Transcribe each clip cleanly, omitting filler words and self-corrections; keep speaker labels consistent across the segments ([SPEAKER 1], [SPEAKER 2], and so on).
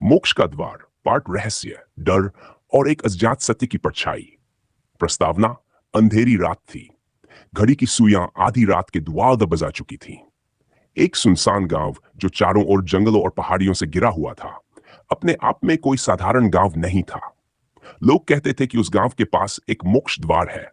[SPEAKER 1] मोक्ष का द्वार पार्ट रहस्य, डर और एक अज्ञात सत्य की परछाई। प्रस्तावना। अंधेरी रात थी। घड़ी की सुइयां आधी रात के द्वार बजा चुकी थीं। एक सुनसान गांव जो चारों ओर जंगलों और पहाड़ियों से घिरा हुआ था, अपने आप में कोई साधारण गांव नहीं था। लोग कहते थे कि उस गांव के पास एक मोक्ष द्वार है।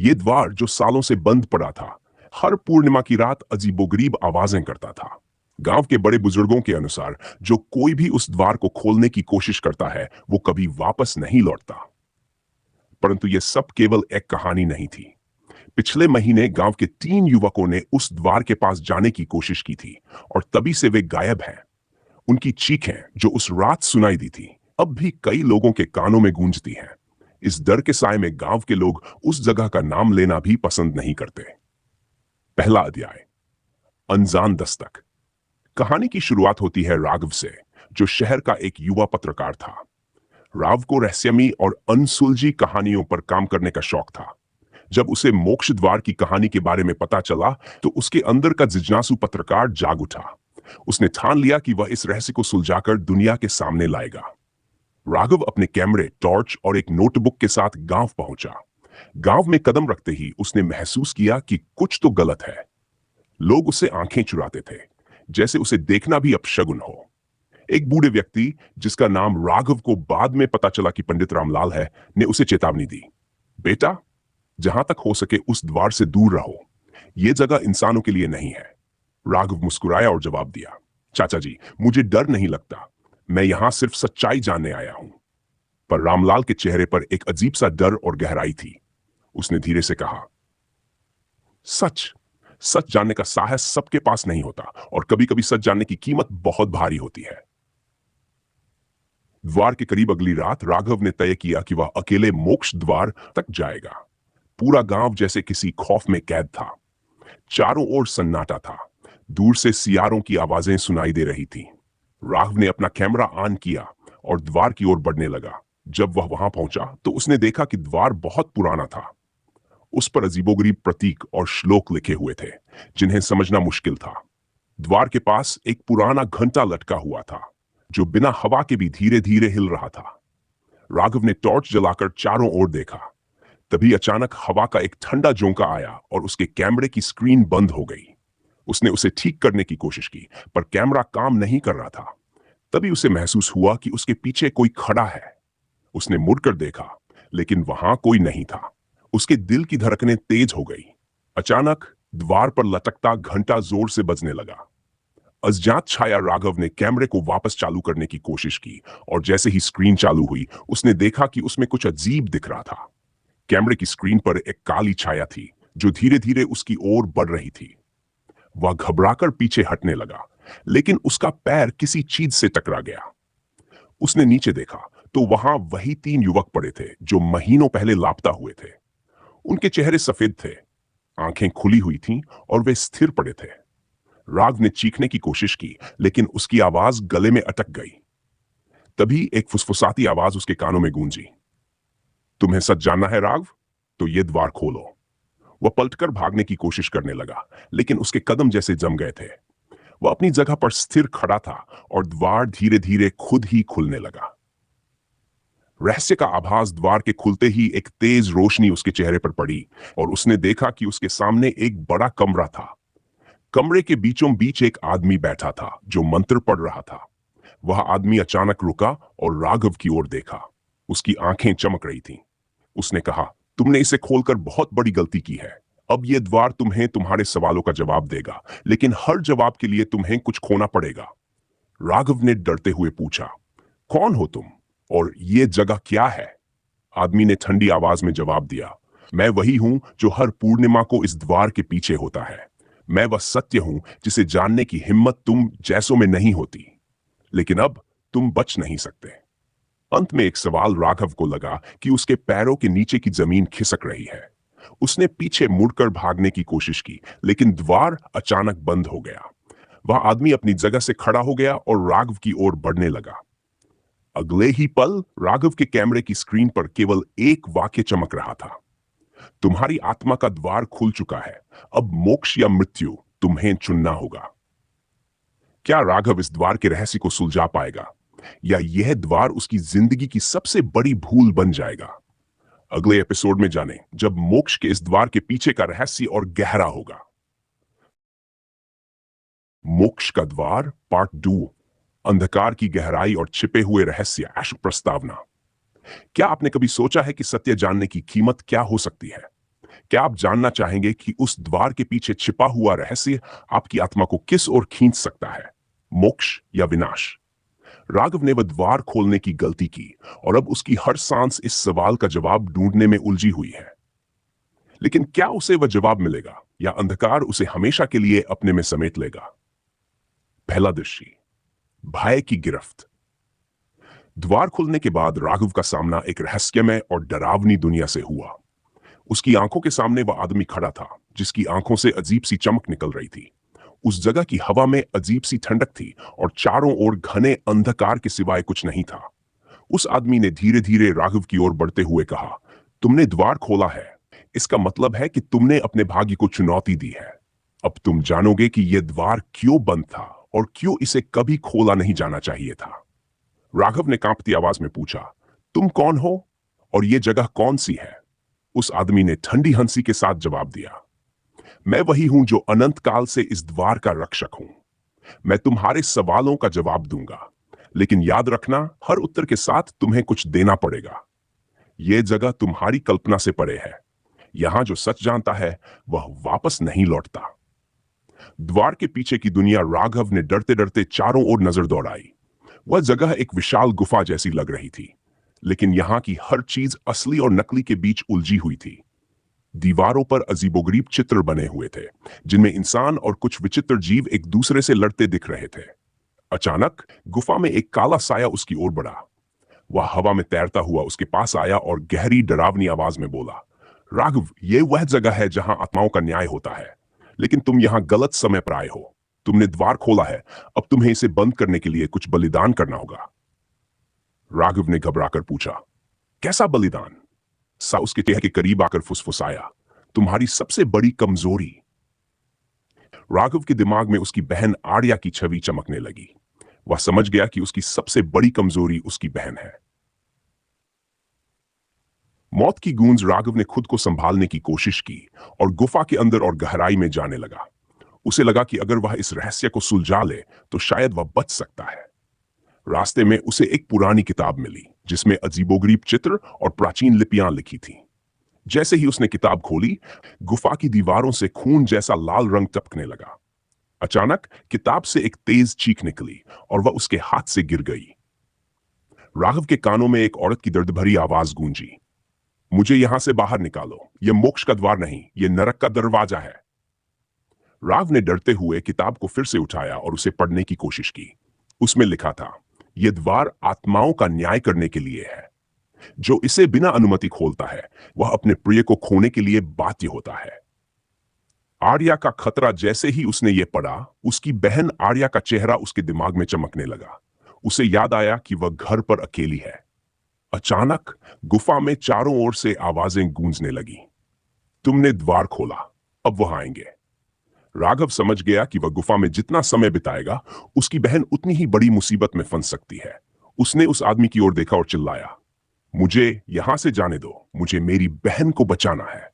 [SPEAKER 1] ये द्वार जो सालों से बंद पड़ा था, हर पूर्णिमा की रात अजीबोगरीब आवाजें करता था। गांव के बड़े बुजुर्गों के अनुसार जो कोई भी उस द्वार को खोलने की कोशिश करता है वो कभी वापस नहीं लौटता। परंतु यह सब केवल एक कहानी नहीं थी। पिछले महीने गांव के 3 युवकों ने उस द्वार के पास जाने की कोशिश की थी और तभी से वे गायब हैं। उनकी चीखें जो उस रात सुनाई दी थी, अब भी कई लोगों के कानों में गूंजती हैं। इस डर के साए में गांव के लोग उस जगह का नाम लेना भी पसंद नहीं करते। पहला अध्याय, अनजान दस्तक। कहानी की शुरुआत होती है राघव से, जो शहर का एक युवा पत्रकार था। राव को रहस्यमयी और अनसुलझी कहानियों पर काम करने का शौक था। जब उसे मोक्ष द्वार की कहानी के बारे में पता चला तो उसके अंदर का जिज्ञासु पत्रकार जाग उठा। उसने ठान लिया कि वह इस रहस्य को सुलझाकर दुनिया के सामने लाएगा। राघव अपने कैमरे, टॉर्च और एक नोटबुक के साथ गांव पहुंचा। गांव में कदम रखते ही उसने महसूस किया कि कुछ तो गलत है। लोग उससे आंखें चुराते थे, जैसे उसे देखना भी अपशगुन हो। एक बूढ़े व्यक्ति, जिसका नाम राघव को बाद में पता चला कि पंडित रामलाल है, ने उसे चेतावनी दी। बेटा, जहां तक हो सके उस द्वार से दूर रहो। यह जगह इंसानों के लिए नहीं है। राघव मुस्कुराया और जवाब दिया, चाचा जी, मुझे डर नहीं लगता। मैं यहां सिर्फ सच्चाई जानने आया हूं। पर रामलाल के चेहरे पर एक अजीब सा डर और गहराई थी। उसने धीरे से कहा, सच सच जानने का साहस सबके पास नहीं होता और कभी कभी सच जानने की कीमत बहुत भारी होती है। द्वार के करीब अगली रात राघव ने तय किया कि वह अकेले मोक्ष द्वार तक जाएगा। पूरा गांव जैसे किसी खौफ में कैद था। चारों ओर सन्नाटा था। दूर से सियारों की आवाजें सुनाई दे रही थीं। राघव ने अपना कैमरा ऑन किया और द्वार की ओर बढ़ने लगा। जब वह वहां पहुंचा तो उसने देखा कि द्वार बहुत पुराना था। उस पर अजीबोगरीब प्रतीक और श्लोक लिखे हुए थे, जिन्हें समझना मुश्किल था। द्वार के पास एक पुराना घंटा लटका हुआ था, जो बिना हवा के भी धीरे धीरे हिल रहा था। राघव ने टॉर्च जलाकर चारों ओर देखा। तभी अचानक हवा का एक ठंडा झोंका आया और उसके कैमरे की स्क्रीन बंद हो गई। उसने उसे ठीक करने की कोशिश की, पर कैमरा काम नहीं कर रहा था। तभी उसे महसूस हुआ कि उसके पीछे कोई खड़ा है। उसने मुड़कर देखा, लेकिन वहां कोई नहीं था। उसके दिल की धड़कनें तेज हो गई। अचानक द्वार पर लटकता घंटा जोर से बजने लगा। अज्ञात छाया राघव ने कैमरे को वापस चालू करने की कोशिश की और जैसे ही स्क्रीन चालू हुई उसने देखा कि उसमें कुछ अजीब दिख रहा था। कैमरे की स्क्रीन पर एक काली छाया थी जो धीरे धीरे उसकी ओर बढ़ रही थी। वह घबराकर पीछे हटने लगा, लेकिन उसका पैर किसी चीज से टकरा गया। उसने नीचे देखा तो वहां वही 3 युवक पड़े थे जो महीनों पहले लापता हुए थे। उनके चेहरे सफेद थे, आंखें खुली हुई थीं और वे स्थिर पड़े थे। राघव ने चीखने की कोशिश की, लेकिन उसकी आवाज गले में अटक गई। तभी एक फुसफुसाती आवाज उसके कानों में गूंजी, तुम्हें सच जानना है राघव? तो ये द्वार खोलो। वह पलटकर भागने की कोशिश करने लगा, लेकिन उसके कदम जैसे जम गए थे। वह अपनी जगह पर स्थिर खड़ा था और द्वार धीरे धीरे खुद ही खुलने लगा। रहस्य का आभास द्वार के खुलते ही एक तेज रोशनी उसके चेहरे पर पड़ी और उसने देखा कि उसके सामने एक बड़ा कमरा था। कमरे के बीचों बीच एक आदमी बैठा था जो मंत्र पढ़ रहा था। वह आदमी अचानक रुका और राघव की ओर देखा। उसकी आंखें चमक रही थीं। उसने कहा, तुमने इसे खोलकर बहुत बड़ी गलती की है। अब यह द्वार तुम्हें तुम्हारे सवालों का जवाब देगा, लेकिन हर जवाब के लिए तुम्हें कुछ खोना पड़ेगा। राघव ने डरते हुए पूछा, कौन हो तुम और ये जगह क्या है? आदमी ने ठंडी आवाज में जवाब दिया, मैं वही हूं जो हर पूर्णिमा को इस द्वार के पीछे होता है। मैं वह सत्य हूं जिसे जानने की हिम्मत तुम जैसों में नहीं होती, लेकिन अब तुम बच नहीं सकते। अंत में एक सवाल राघव को लगा कि उसके पैरों के नीचे की जमीन खिसक रही है। उसने पीछे मुड़कर भागने की कोशिश की, लेकिन द्वार अचानक बंद हो गया। वह आदमी अपनी जगह से खड़ा हो गया और राघव की ओर बढ़ने लगा। अगले ही पल राघव के कैमरे की स्क्रीन पर केवल एक वाक्य चमक रहा था, तुम्हारी आत्मा का द्वार खुल चुका है। अब मोक्ष या मृत्यु तुम्हें चुनना होगा। क्या राघव इस द्वार के रहस्य को सुलझा पाएगा? या यह द्वार उसकी जिंदगी की सबसे बड़ी भूल बन जाएगा? अगले एपिसोड में जानें जब मोक्ष के इस द्वार के पीछे का रहस्य और गहरा होगा। मोक्ष का द्वार पार्ट 2, अंधकार की गहराई और छिपे हुए रहस्य। ऐश प्रस्तावना। क्या आपने कभी सोचा है कि सत्य जानने की कीमत क्या हो सकती है? क्या आप जानना चाहेंगे कि उस द्वार के पीछे छिपा हुआ रहस्य आपकी आत्मा को किस ओर खींच सकता है, मोक्ष या विनाश? राघव ने वह द्वार खोलने की गलती की और अब उसकी हर सांस इस सवाल का जवाब ढूंढने में उलझी हुई है। लेकिन क्या उसे वह जवाब मिलेगा या अंधकार उसे हमेशा के लिए अपने में समेट लेगा? पहला दृश्य, भय की गिरफ्त। द्वार खुलने के बाद राघव का सामना एक रहस्यमय और डरावनी दुनिया से हुआ। उसकी आंखों के सामने वह आदमी खड़ा था जिसकी आंखों से अजीब सी चमक निकल रही थी। उस जगह की हवा में अजीब सी ठंडक थी और चारों ओर घने अंधकार के सिवाय कुछ नहीं था। उस आदमी ने धीरे धीरे राघव की ओर बढ़ते हुए कहा, तुमने द्वार खोला है, इसका मतलब है कि तुमने अपने भाग्य को चुनौती दी है। अब तुम जानोगे कि यह द्वार क्यों बंद था और क्यों इसे कभी खोला नहीं जाना चाहिए था। राघव ने कांपती आवाज में पूछा, तुम कौन हो और यह जगह कौन सी है? उस आदमी ने ठंडी हंसी के साथ जवाब दिया, मैं वही हूं जो अनंत काल से इस द्वार का रक्षक हूं। मैं तुम्हारे सवालों का जवाब दूंगा, लेकिन याद रखना, हर उत्तर के साथ तुम्हें कुछ देना पड़ेगा। यह जगह तुम्हारी कल्पना से परे है। यहां जो सच जानता है वह वापस नहीं लौटता। द्वार के पीछे की दुनिया राघव ने डरते डरते चारों ओर नजर दौड़ाई। वह जगह एक विशाल गुफा जैसी लग रही थी, लेकिन यहां की हर चीज असली और नकली के बीच उलझी हुई थी। दीवारों पर अजीबोगरीब चित्र बने हुए थे जिनमें इंसान और कुछ विचित्र जीव एक दूसरे से लड़ते दिख रहे थे। अचानक गुफा में एक काला साया उसकी ओर बढ़ा। वह हवा में तैरता हुआ उसके पास आया और गहरी डरावनी आवाज में बोला, राघव, यह वह जगह है जहां आत्माओं का न्याय होता है, लेकिन तुम यहां गलत समय पर आए हो। तुमने द्वार खोला है, अब तुम्हें इसे बंद करने के लिए कुछ बलिदान करना होगा। राघव ने घबराकर पूछा, कैसा बलिदान? सा उसके चेहरे के करीब आकर फुसफुसाया, तुम्हारी सबसे बड़ी कमजोरी। राघव के दिमाग में उसकी बहन आर्या की छवि चमकने लगी। वह समझ गया कि उसकी सबसे बड़ी कमजोरी उसकी बहन है। मौत की गूंज राघव ने खुद को संभालने की कोशिश की और गुफा के अंदर और गहराई में जाने लगा। उसे लगा कि अगर वह इस रहस्य को सुलझा ले तो शायद वह बच सकता है। रास्ते में उसे एक पुरानी किताब मिली जिसमें अजीबोगरीब चित्र और प्राचीन लिपियां लिखी थीं। जैसे ही उसने किताब खोली, गुफा की दीवारों से खून जैसा लाल रंग टपकने लगा। अचानक किताब से एक तेज चीख निकली और वह उसके हाथ से गिर गई। राघव के कानों में एक औरत की दर्द भरी आवाज गूंजी, मुझे यहां से बाहर निकालो, यह मोक्ष का द्वार नहीं, यह नरक का दरवाजा है। राघव ने डरते हुए किताब को फिर से उठाया और उसे पढ़ने की कोशिश की। उसमें लिखा था, यह द्वार आत्माओं का न्याय करने के लिए है। जो इसे बिना अनुमति खोलता है वह अपने प्रिय को खोने के लिए बाध्य होता है। आर्या का खतरा। जैसे ही उसने ये पढ़ा, उसकी बहन आर्या का चेहरा उसके दिमाग में चमकने लगा। उसे याद आया कि वह घर पर अकेली है। अचानक गुफा में चारों ओर से आवाजें गूंजने लगी, तुमने द्वार खोला, अब वह आएंगे। राघव समझ गया कि वह गुफा में जितना समय बिताएगा उसकी बहन उतनी ही बड़ी मुसीबत में फंस सकती है। उसने उस आदमी की ओर देखा और चिल्लाया, मुझे यहां से जाने दो, मुझे मेरी बहन को बचाना है।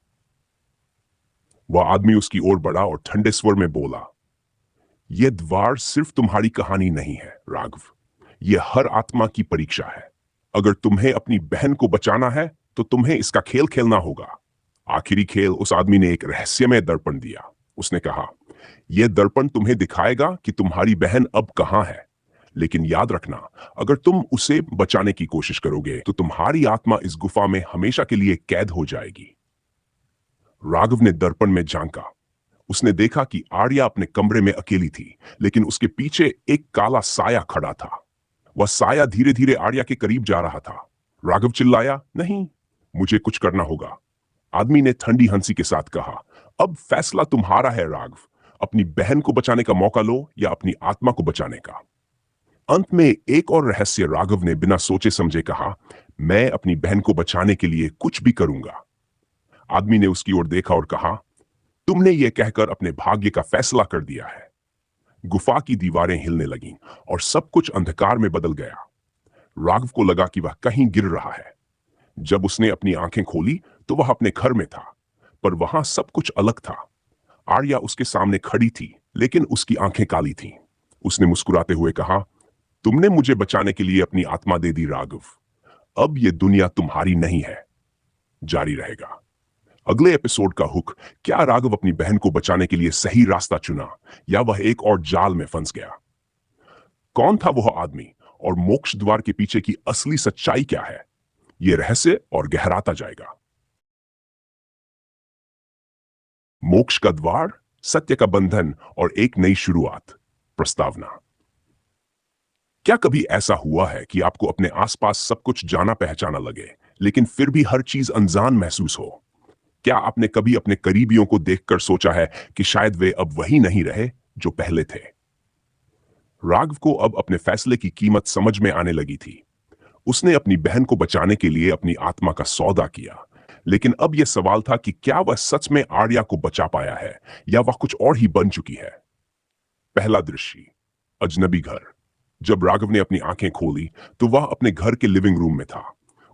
[SPEAKER 1] वह आदमी उसकी ओर बढ़ा और ठंडे स्वर में बोला, यह द्वार सिर्फ तुम्हारी कहानी नहीं है राघव, यह हर आत्मा की परीक्षा है। अगर तुम्हें अपनी बहन को बचाना है तो तुम्हें इसका खेल खेलना होगा। आखिरी खेल उस आदमी ने एक रहस्यमय दर्पण दिया। उसने कहा, यह दर्पण तुम्हें दिखाएगा कि तुम्हारी बहन अब कहां है, लेकिन याद रखना, अगर तुम उसे बचाने की कोशिश करोगे तो तुम्हारी आत्मा इस गुफा में हमेशा के लिए कैद हो जाएगी। राघव ने दर्पण में झांका। उसने देखा कि आर्या अपने कमरे में अकेली थी, लेकिन उसके पीछे एक काला साया खड़ा था। वह साया धीरे धीरे आर्या के करीब जा रहा था। राघव चिल्लाया, नहीं, मुझे कुछ करना होगा। आदमी ने ठंडी हंसी के साथ कहा, अब फैसला तुम्हारा है राघव, अपनी बहन को बचाने का मौका लो या अपनी आत्मा को बचाने का। अंत में एक और रहस्य। राघव ने बिना सोचे समझे कहा, मैं अपनी बहन को बचाने के लिए कुछ भी करूंगा। आदमी ने उसकी ओर देखा और कहा, तुमने यह कहकर अपने भाग्य का फैसला कर दिया है। गुफा की दीवारें हिलने लगीं और सब कुछ अंधकार में बदल गया। राघव को लगा कि वह कहीं गिर रहा है। जब उसने अपनी आंखें खोली तो वह अपने घर में था, पर वहां सब कुछ अलग था। आर्या उसके सामने खड़ी थी, लेकिन उसकी आंखें काली थीं। उसने मुस्कुराते हुए कहा, तुमने मुझे बचाने के लिए अपनी आत्मा दे दी राघव। अब यह दुनिया तुम्हारी नहीं है। जारी रहेगा। अगले एपिसोड का हुक, क्या राघव अपनी बहन को बचाने के लिए सही रास्ता चुना या वह एक और जाल में फंस गया? कौन था वह आदमी और मोक्ष द्वार के पीछे की असली सच्चाई क्या है? यह रहस्य और गहराता जाएगा। मोक्ष का द्वार, सत्य का बंधन और एक नई शुरुआत। प्रस्तावना। क्या कभी ऐसा हुआ है कि आपको अपने आसपास सब कुछ जाना पहचाना लगे, लेकिन फिर भी हर चीज अनजान महसूस हो? क्या आपने कभी अपने करीबियों को देखकर सोचा है कि शायद वे अब वही नहीं रहे जो पहले थे? राघव को अब अपने फैसले की कीमत समझ में आने लगी थी। उसने अपनी बहन को बचाने के लिए अपनी आत्मा का सौदा किया, लेकिन अब यह सवाल था कि क्या वह सच में आर्या को बचा पाया है या वह कुछ और ही बन चुकी है। पहला दृश्य, अजनबी घर। जब राघव ने अपनी आंखें खोली तो वह अपने घर के लिविंग रूम में था।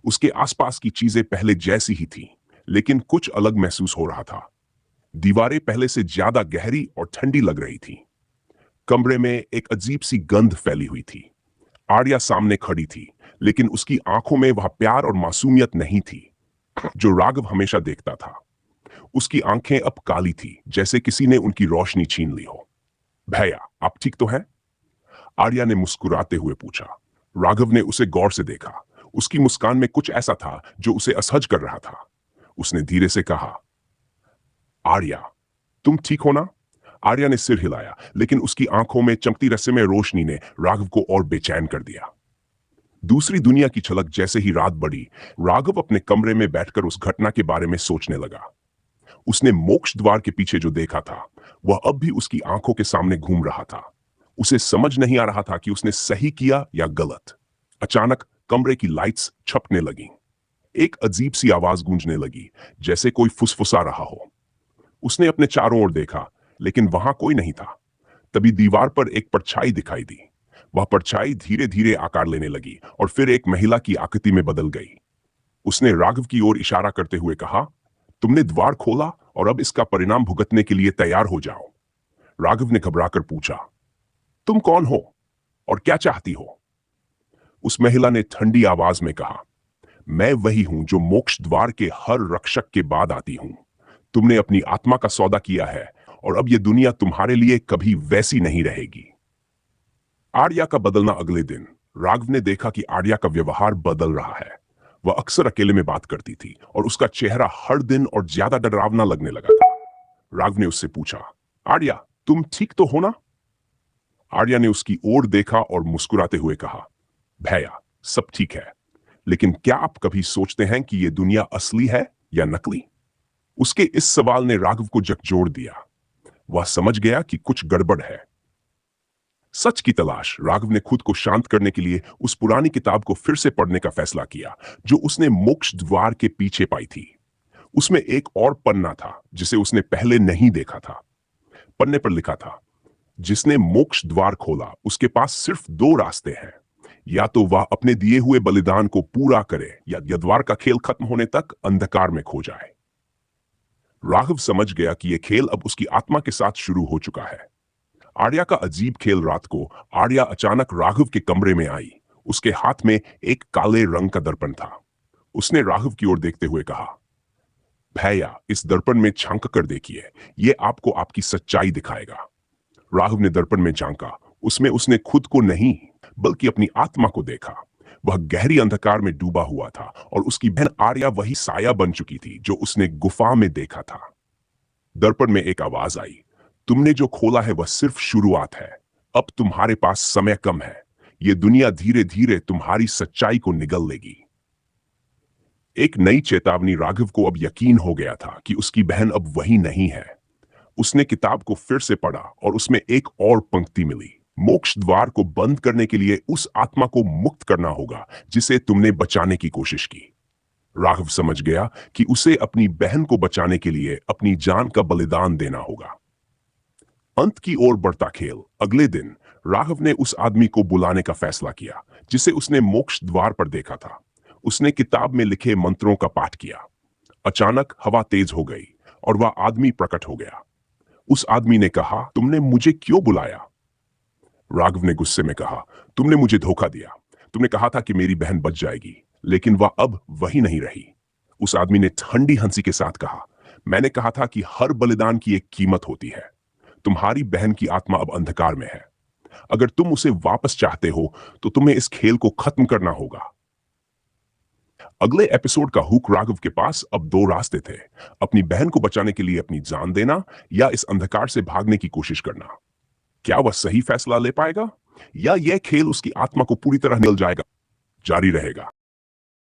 [SPEAKER 1] उसके आसपास की चीजें पहले जैसी ही थीं, लेकिन कुछ अलग महसूस हो रहा था। दीवारें पहले से ज्यादा गहरी और ठंडी लग रही थीं। कमरे में एक अजीब सी गंध फैली हुई थी। आर्या सामने खड़ी थी, लेकिन उसकी आंखों में वह प्यार और मासूमियत नहीं थी जो राघव हमेशा देखता था। उसकी आंखें अब काली थी, जैसे किसी ने उनकी रोशनी छीन ली हो। भैया, आप ठीक तो हैं? आर्या ने मुस्कुराते हुए पूछा। राघव ने उसे गौर से देखा। उसकी मुस्कान में कुछ ऐसा था जो उसे असहज कर रहा था। उसने धीरे से कहा, आर्या, तुम ठीक हो ना? आर्या ने सिर हिलाया, लेकिन उसकी आंखों में चमकती रहस्यमय रोशनी ने राघव को और बेचैन कर दिया। दूसरी दुनिया की झलक। जैसे ही रात बढ़ी, राघव अपने कमरे में बैठकर उस घटना के बारे में सोचने लगा। उसने मोक्ष द्वार के पीछे जो देखा था, वह अब भी उसकी आंखों के सामने घूम रहा था। उसे समझ नहीं आ रहा था कि उसने सही किया या गलत। अचानक कमरे की लाइट्स छपने लगीं। एक अजीब सी आवाज गूंजने लगी, जैसे कोई फुसफुसा रहा हो। उसने अपने चारों ओर देखा, लेकिन वहां कोई नहीं था। तभी दीवार पर एक परछाई दिखाई दी। वह परछाई धीरे धीरे आकार लेने लगी और फिर एक महिला की आकृति में बदल गई। उसने राघव की ओर इशारा करते हुए कहा, तुमने द्वार खोला और अब इसका परिणाम भुगतने के लिए तैयार हो जाओ। राघव ने घबराकर पूछा, तुम कौन हो और क्या चाहती हो? उस महिला ने ठंडी आवाज में कहा, मैं वही हूं जो मोक्ष द्वार के हर रक्षक के बाद आती हूं। तुमने अपनी आत्मा का सौदा किया है और अब यह दुनिया तुम्हारे लिए कभी वैसी नहीं रहेगी। आर्या का बदलना। अगले दिन राघव ने देखा कि आर्या का व्यवहार बदल रहा है। वह अक्सर अकेले में बात करती थी और उसका चेहरा हर दिन और ज्यादा डरावना लगने लगा था। राघव ने उससे पूछा, आर्या, तुम ठीक तो हो ना? आर्या ने उसकी ओर देखा और मुस्कुराते हुए कहा, भैया, सब ठीक है, लेकिन क्या आप कभी सोचते हैं कि यह दुनिया असली है या नकली? उसके इस सवाल ने राघव को झकझोर दिया। वह समझ गया कि कुछ गड़बड़ है। सच की तलाश। राघव ने खुद को शांत करने के लिए उस पुरानी किताब को फिर से पढ़ने का फैसला किया जो उसने मोक्ष द्वार के पीछे पाई थी। उसमें एक और पन्ना था जिसे उसने पहले नहीं देखा था। पन्ने पर लिखा था, जिसने मोक्ष द्वार खोला उसके पास सिर्फ दो रास्ते हैं, या तो वह अपने दिए हुए बलिदान को पूरा करे या द्वार का खेल खत्म होने तक अंधकार में खो जाए। राघव समझ गया कि यह खेल अब उसकी आत्मा के साथ शुरू हो चुका है। आर्या का अजीब खेल। रात को आर्या अचानक राघव के कमरे में आई। उसके हाथ में एक काले रंग का दर्पण था। उसने राघव की ओर देखते हुए कहा, भैया, इस दर्पण में झांक कर देखिए, यह आपको आपकी सच्चाई दिखाएगा। राघव ने दर्पण में झांका। उसमें उसने खुद को नहीं बल्कि अपनी आत्मा को देखा। वह गहरी अंधकार में डूबा हुआ था और उसकी बहन आर्या वही साया बन चुकी थी जो उसने गुफा में देखा था। दर्पण में एक आवाज आई, तुमने जो खोला है वह सिर्फ शुरुआत है। अब तुम्हारे पास समय कम है। यह दुनिया धीरे धीरे तुम्हारी सच्चाई को निगल लेगी। एक नई चेतावनी। राघव को अब यकीन हो गया था कि उसकी बहन अब वही नहीं है। उसने किताब को फिर से पढ़ा और उसमें एक और पंक्ति मिली, मोक्ष द्वार को बंद करने के लिए उस आत्मा को मुक्त करना होगा जिसे तुमने बचाने की कोशिश की। राघव समझ गया कि उसे अपनी बहन को बचाने के लिए अपनी जान का बलिदान देना होगा। अंत की ओर बढ़ता खेल। अगले दिन राघव ने उस आदमी को बुलाने का फैसला किया जिसे उसने मोक्ष द्वार पर देखा था। उसने किताब में लिखे मंत्रों का पाठ किया। अचानक हवा तेज हो गई और वह आदमी प्रकट हो गया। उस आदमी ने कहा, तुमने मुझे क्यों बुलाया? राघव ने गुस्से में कहा, तुमने मुझे धोखा दिया। तुमने कहा था कि मेरी बहन बच जाएगी, लेकिन वह अब वही नहीं रही। उस आदमी ने ठंडी हंसी के साथ कहा, मैंने कहा था कि हर बलिदान की एक कीमत होती है। तुम्हारी बहन की आत्मा अब अंधकार में है। अगर तुम उसे वापस चाहते हो तो तुम्हें इस खेल को खत्म करना होगा। अगले एपिसोड का हुक राघव के पास अब दो रास्ते थे, अपनी बहन को बचाने के लिए अपनी जान देना या इस अंधकार से भागने की कोशिश करना। क्या वह सही फैसला ले पाएगा या यह खेल उसकी आत्मा को पूरी तरह निगल जाएगा? जारी रहेगा।